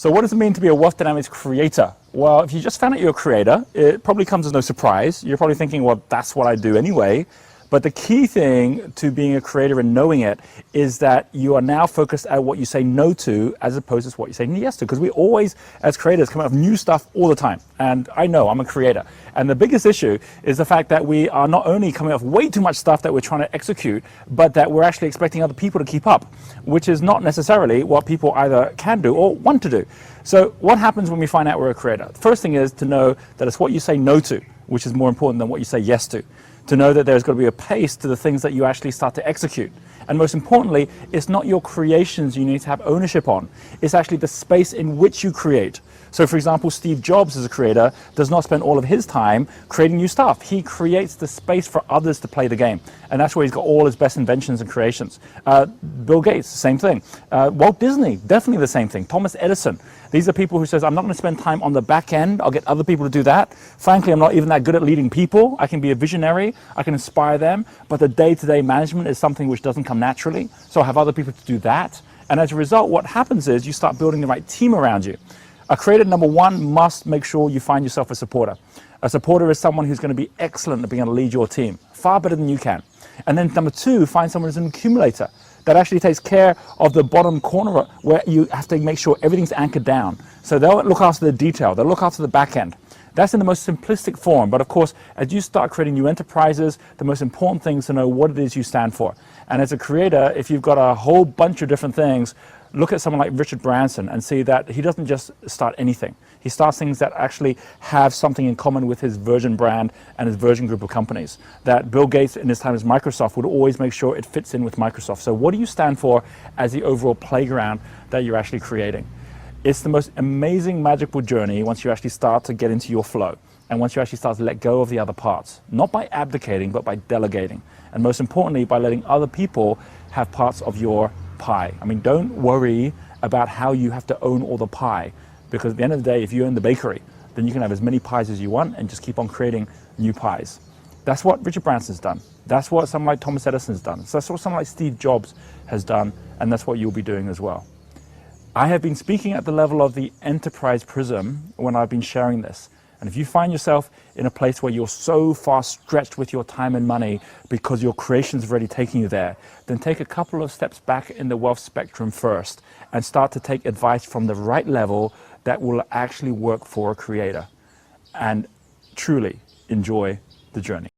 So what does it mean to be a wealth dynamics creator? Well, if you just found out you're a creator, it probably comes as no surprise. You're probably thinking, well, that's what I do anyway. But the key thing to being a creator and knowing it is that you are now focused at what you say no to as opposed to what you say yes to. Because we always, as creators, come up with new stuff all the time. And I know, I'm a creator. And the biggest issue is the fact that we are not only coming up with way too much stuff that we're trying to execute, but that we're actually expecting other people to keep up, which is not necessarily what people either can do or want to do. So what happens when we find out we're a creator? The first thing is to know that it's what you say no to, which is more important than what you say yes to. To know that there's got to be a pace to the things that you actually start to execute. And most importantly, it's not your creations you need to have ownership on. It's actually the space in which you create. So for example, Steve Jobs as a creator does not spend all of his time creating new stuff. He creates the space for others to play the game. And that's where he's got all his best inventions and creations. Bill Gates, the same thing. Walt Disney, definitely the same thing. Thomas Edison. These are people who says, I'm not going to spend time on the back end. I'll get other people to do that. Frankly, I'm not even that good at leading people. I can be a visionary. I can inspire them. But the day-to-day management is something which doesn't come naturally. So I have other people to do that. And as a result, what happens is you start building the right team around you. A creator, number one, must make sure you find yourself a supporter. A supporter is someone who's going to be excellent at being able to lead your team, far better than you can. And then number two, find someone who's an accumulator that actually takes care of the bottom corner where you have to make sure everything's anchored down. So they'll look after the detail, they'll look after the back end. That's in the most simplistic form. But of course, as you start creating new enterprises, the most important thing is to know what it is you stand for. And as a creator, if you've got a whole bunch of different things, look at someone like Richard Branson and see that he doesn't just start anything. He starts things that actually have something in common with his Virgin brand and his Virgin group of companies. That Bill Gates in his time as Microsoft would always make sure it fits in with Microsoft. So what do you stand for as the overall playground that you're actually creating? It's the most amazing, magical journey once you actually start to get into your flow. And once you actually start to let go of the other parts. Not by abdicating, but by delegating. And most importantly, by letting other people have parts of your pie. I mean, don't worry about how you have to own all the pie, because at the end of the day, if you own the bakery, then you can have as many pies as you want and just keep on creating new pies. That's what Richard Branson's done. That's what someone like Thomas Edison's done. So that's what someone like Steve Jobs has done, and that's what you'll be doing as well. I have been speaking at the level of the enterprise prism when I've been sharing this. And if you find yourself in a place where you're so far stretched with your time and money because your creation's already taking you there, then take a couple of steps back in the wealth spectrum first and start to take advice from the right level that will actually work for a creator. And truly enjoy the journey.